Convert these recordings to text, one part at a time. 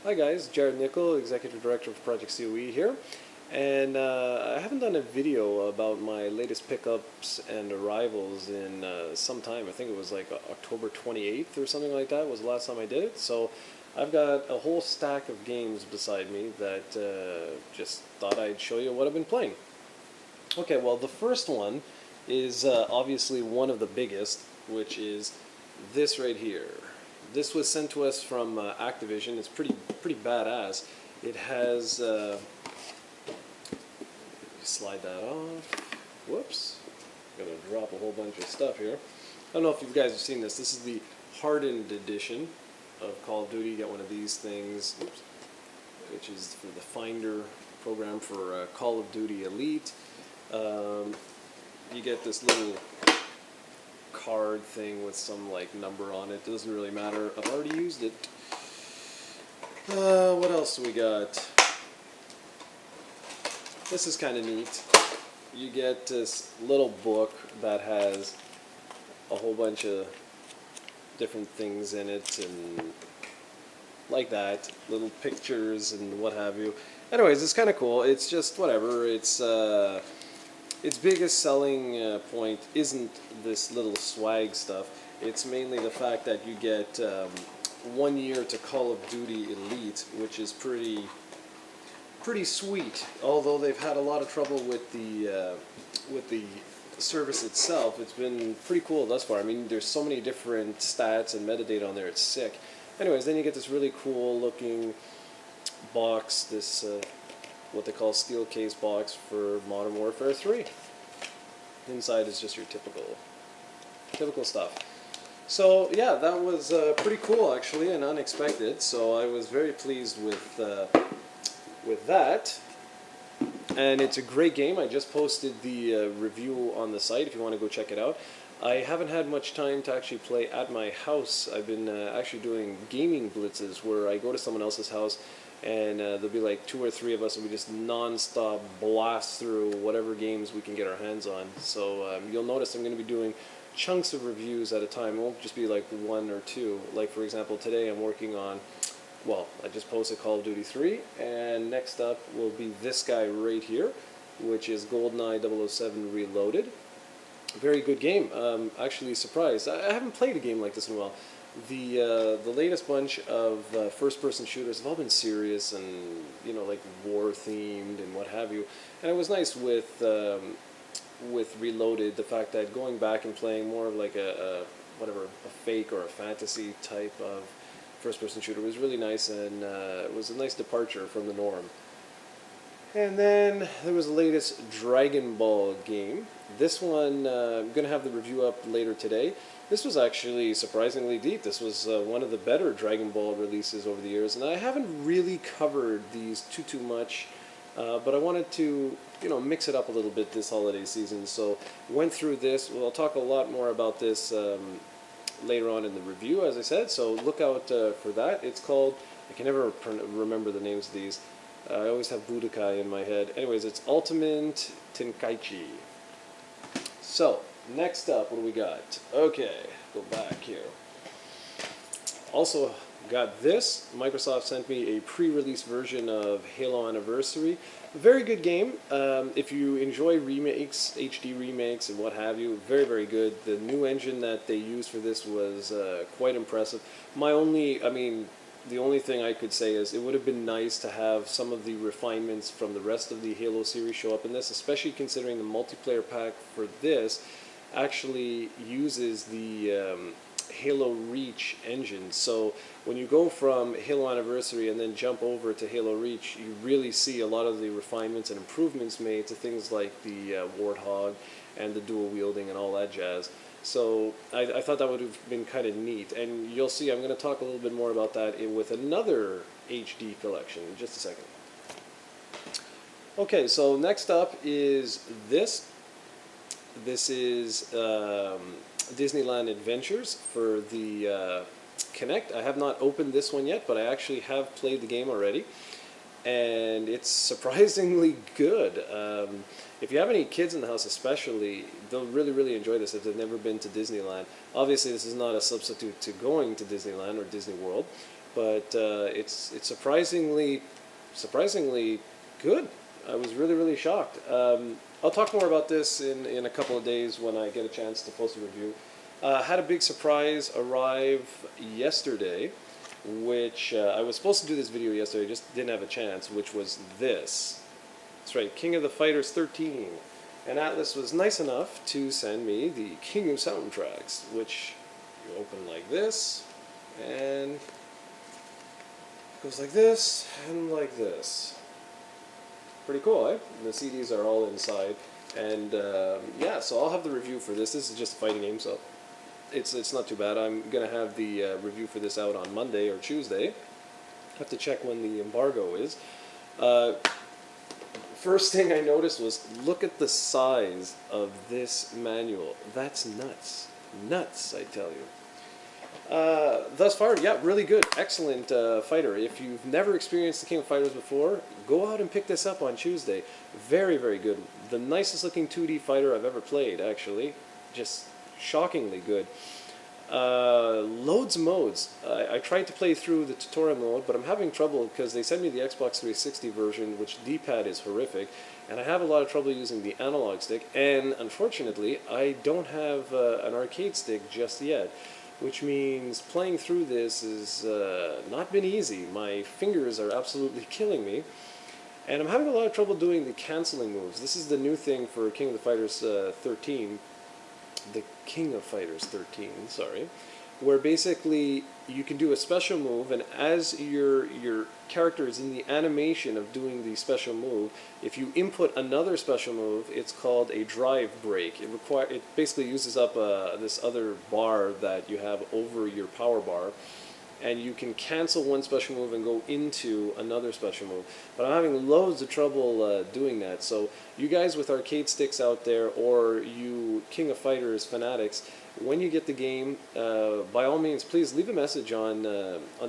Hi guys, Jarrod Nickel, Executive Director of Project COE here, and I haven't done a video about my latest pickups and arrivals in some time. I think it was like October 28th or something like that was the last time I did it. So I've got a whole stack of games beside me that just thought I'd show you what I've been playing. Okay, well the first one is obviously one of the biggest, which is this right here. This was sent to us from Activision. It's pretty badass. It has slide that off. Whoops, gonna drop a whole bunch of stuff here. I don't know if you guys have seen this. This is the hardened edition of Call of Duty. You get one of these things, oops, which is for the Finder program for Call of Duty Elite. You get this little card thing with some like number on it. Doesn't really matter. I've already used it. What else do we got? This is kind of neat. You get this little book that has a whole bunch of different things in it and like that, little pictures and what have you. Anyways, it's kind of cool. It's just whatever. Its biggest selling point isn't this little swag stuff. It's mainly the fact that you get 1 year to Call of Duty Elite, which is pretty sweet. Although they've had a lot of trouble with the service itself, it's been pretty cool thus far. I mean, there's so many different stats and metadata on there. It's sick. Anyways, then you get this really cool looking box. This what they call steel case box for Modern Warfare 3. Inside is just your typical stuff. So yeah, that was pretty cool actually and unexpected. So I was very pleased with that. And it's a great game. I just posted the review on the site if you want to go check it out. I haven't had much time to actually play at my house. I've been actually doing gaming blitzes where I go to someone else's house and there'll be like 2 or 3 of us and we just non-stop blast through whatever games we can get our hands on. So you'll notice I'm going to be doing chunks of reviews at a time. It won't just be like 1 or 2. Like for example, today I'm working on, well, I just posted Call of Duty 3, and next up will be this guy right here, which is GoldenEye 007 Reloaded. Very good game. Actually surprised. I haven't played a game like this in a while. The latest bunch of first-person shooters have all been serious and like war-themed and what have you. And it was nice with Reloaded, the fact that going back and playing more of like a fake or a fantasy type of first-person shooter was really nice, and it was a nice departure from the norm. And then there was the latest Dragon Ball game. This one, I'm going to have the review up later today. This was actually surprisingly deep. This was one of the better Dragon Ball releases over the years, and I haven't really covered these too much, but I wanted to mix it up a little bit this holiday season. So went through this. Well, I'll talk a lot more about this later on in the review, as I said, so look out for that. It's called, I can never remember the names of these. I always have Budokai in my head. Anyways, it's Ultimate Tenkaichi. So, next up, what do we got? Okay, go back here. Also got this. Microsoft sent me a pre-release version of Halo Anniversary. Very good game. If you enjoy remakes, HD remakes and what have you, very good. The new engine that they used for this was quite impressive. The only thing I could say is it would have been nice to have some of the refinements from the rest of the Halo series show up in this, especially considering the multiplayer pack for this actually uses the Halo Reach engine. So when you go from Halo Anniversary and then jump over to Halo Reach, you really see a lot of the refinements and improvements made to things like the Warthog and the dual wielding and all that jazz. So I thought that would have been kind of neat, and you'll see I'm going to talk a little bit more about that with another HD collection in just a second. Okay, so next up is this. This is Disneyland Adventures for the Kinect. I have not opened this one yet, but I actually have played the game already, and it's surprisingly good. If you have any kids in the house especially, they'll really enjoy this if they've never been to Disneyland. Obviously this is not a substitute to going to Disneyland or Disney World, but it's surprisingly good. I was really shocked. I'll talk more about this in a couple of days when I get a chance to post a review. Had a big surprise arrive yesterday, which I was supposed to do this video yesterday, just didn't have a chance, which was this. That's right, King of the Fighters XIII. And Atlas was nice enough to send me the King of soundtracks, which you open like this, and goes like this, and like this. Pretty cool, eh? The CDs are all inside, and yeah, so I'll have the review for this. This is just a fighting game, so it's not too bad. I'm gonna have the review for this out on Monday or Tuesday. Have to check when the embargo is. First thing I noticed was, look at the size of this manual. That's nuts. Nuts, I tell you. Thus far, yeah, really good. Excellent fighter. If you've never experienced the King of Fighters before, go out and pick this up on Tuesday. Very good. The nicest looking 2D fighter I've ever played, actually. Just shockingly good. Loads of modes. I tried to play through the tutorial mode, but I'm having trouble because they sent me the Xbox 360 version, which D-pad is horrific, and I have a lot of trouble using the analog stick, and unfortunately, I don't have an arcade stick just yet, which means playing through this has not been easy. My fingers are absolutely killing me, and I'm having a lot of trouble doing the canceling moves. This is the new thing for King of the Fighters 13. The King of Fighters 13, sorry, where basically you can do a special move, and as your character is in the animation of doing the special move, if you input another special move, it's called a drive break. It basically uses up this other bar that you have over your power bar, and you can cancel one special move and go into another special move. But I'm having loads of trouble doing that. So you guys with arcade sticks out there, or you King of Fighters fanatics, when you get the game, by all means, please leave a message on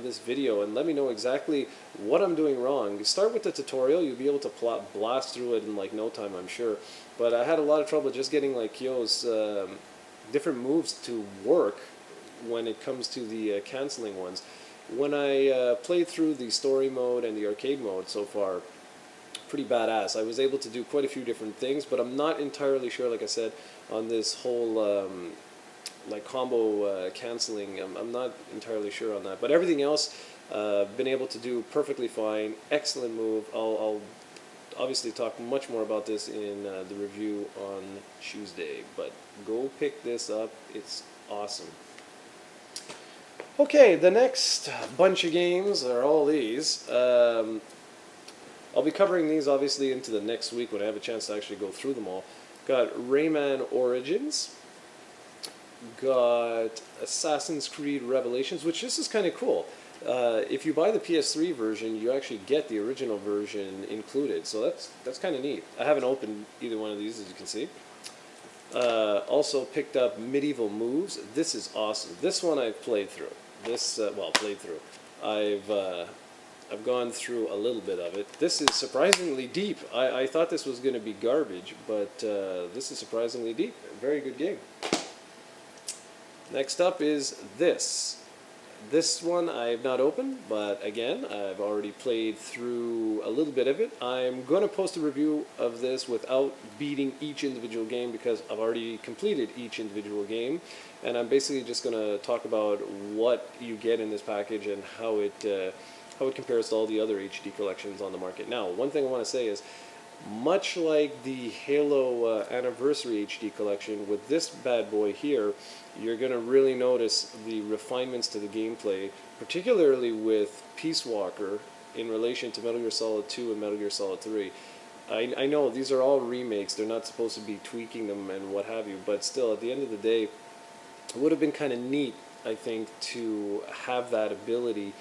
this video and let me know exactly what I'm doing wrong. Start with the tutorial. You'll be able to blast through it in like no time, I'm sure. But I had a lot of trouble just getting like Kyo's different moves to work when it comes to the canceling ones. When I played through the story mode and the arcade mode so far, pretty badass. I was able to do quite a few different things, but I'm not entirely sure, like I said, on this whole like combo canceling. I'm not entirely sure on that, but everything else been able to do perfectly fine. Excellent move. I'll obviously talk much more about this in the review on Tuesday, but go pick this up. It's awesome. Okay, the next bunch of games are all these. I'll be covering these obviously into the next week when I have a chance to actually go through them all. Got Rayman Origins. Got Assassin's Creed Revelations, which this is kind of cool. If you buy the PS3 version, you actually get the original version included, so that's kind of neat. I haven't opened either one of these, as you can see. Also picked up Medieval Moves. This is awesome. This one I've played through. I've gone through a little bit of it. This is surprisingly deep. I thought this was going to be garbage, but this is surprisingly deep. Very good game. Next up is this. This one I have not opened, but again, I've already played through a little bit of it. I'm going to post a review of this without beating each individual game because I've already completed each individual game, and I'm basically just going to talk about what you get in this package and how it compares to all the other HD collections on the market. Now, one thing I want to say is, much like the Halo Anniversary HD collection, with this bad boy here, you're going to really notice the refinements to the gameplay, particularly with Peace Walker in relation to Metal Gear Solid 2 and Metal Gear Solid 3. I know these are all remakes, they're not supposed to be tweaking them and what have you, but still, at the end of the day, it would have been kind of neat, I think, to have that ability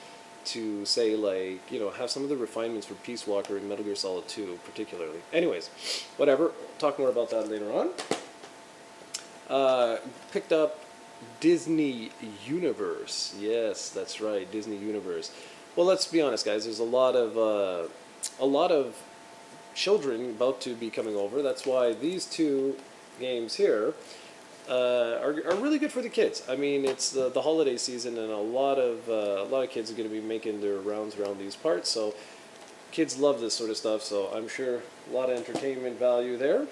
to say, like, you know, have some of the refinements for Peace Walker in Metal Gear Solid 2 particularly. Anyways, whatever, talk more about that later on. Picked up Disney Universe. Yes, that's right, Disney Universe. Well, let's be honest, guys, there's a lot of children about to be coming over. That's why these two games here are really good for the kids. I mean, it's the holiday season, and a lot of kids are going to be making their rounds around these parts. So kids love this sort of stuff. So I'm sure a lot of entertainment value there.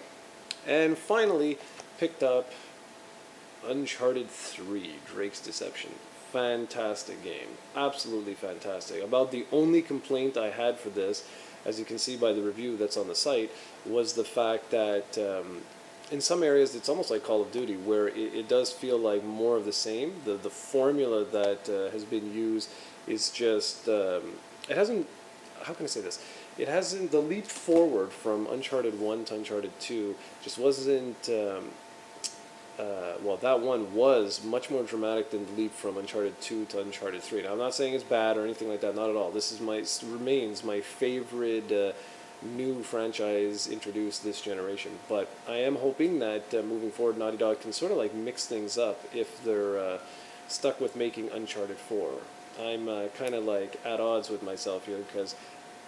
And finally, picked up Uncharted 3: Drake's Deception. Fantastic game, absolutely fantastic. About the only complaint I had for this, as you can see by the review that's on the site, was the fact that in some areas it's almost like Call of Duty, where it does feel like more of the same. The formula that has been used is just it hasn't. How can I say this? It hasn't. The leap forward from Uncharted 1 to Uncharted 2 just wasn't. Well, that one was much more dramatic than the leap from Uncharted 2 to Uncharted 3. Now, I'm not saying it's bad or anything like that, not at all. This is remains my favorite new franchise introduced this generation. But I am hoping that moving forward, Naughty Dog can sort of like mix things up if they're stuck with making Uncharted 4. I'm kind of like at odds with myself here because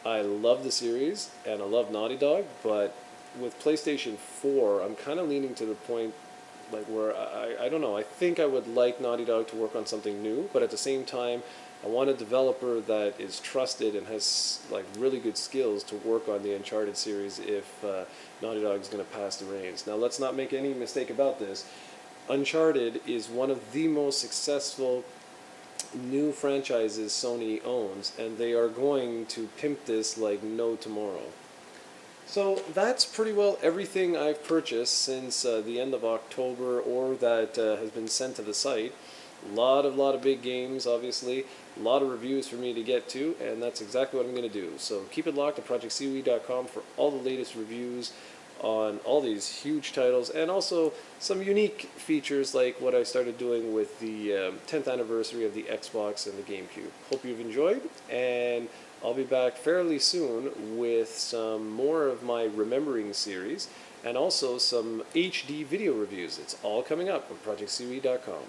I love the series and I love Naughty Dog, but with PlayStation 4, I'm kind of leaning to the point like where I don't know, I think I would like Naughty Dog to work on something new, but at the same time I want a developer that is trusted and has like really good skills to work on the Uncharted series if Naughty Dog is going to pass the reins. Now let's not make any mistake about this. Uncharted is one of the most successful new franchises Sony owns, and they are going to pimp this like no tomorrow. So that's pretty well everything I've purchased since the end of October, or that has been sent to the site. A lot of big games, obviously. A lot of reviews for me to get to, and that's exactly what I'm going to do. So keep it locked at ProjectCoe.com for all the latest reviews on all these huge titles, and also some unique features like what I started doing with the 10th anniversary of the Xbox and the GameCube. Hope you've enjoyed, and I'll be back fairly soon with some more of my Remembering series, and also some HD video reviews. It's all coming up on ProjectCoe.com.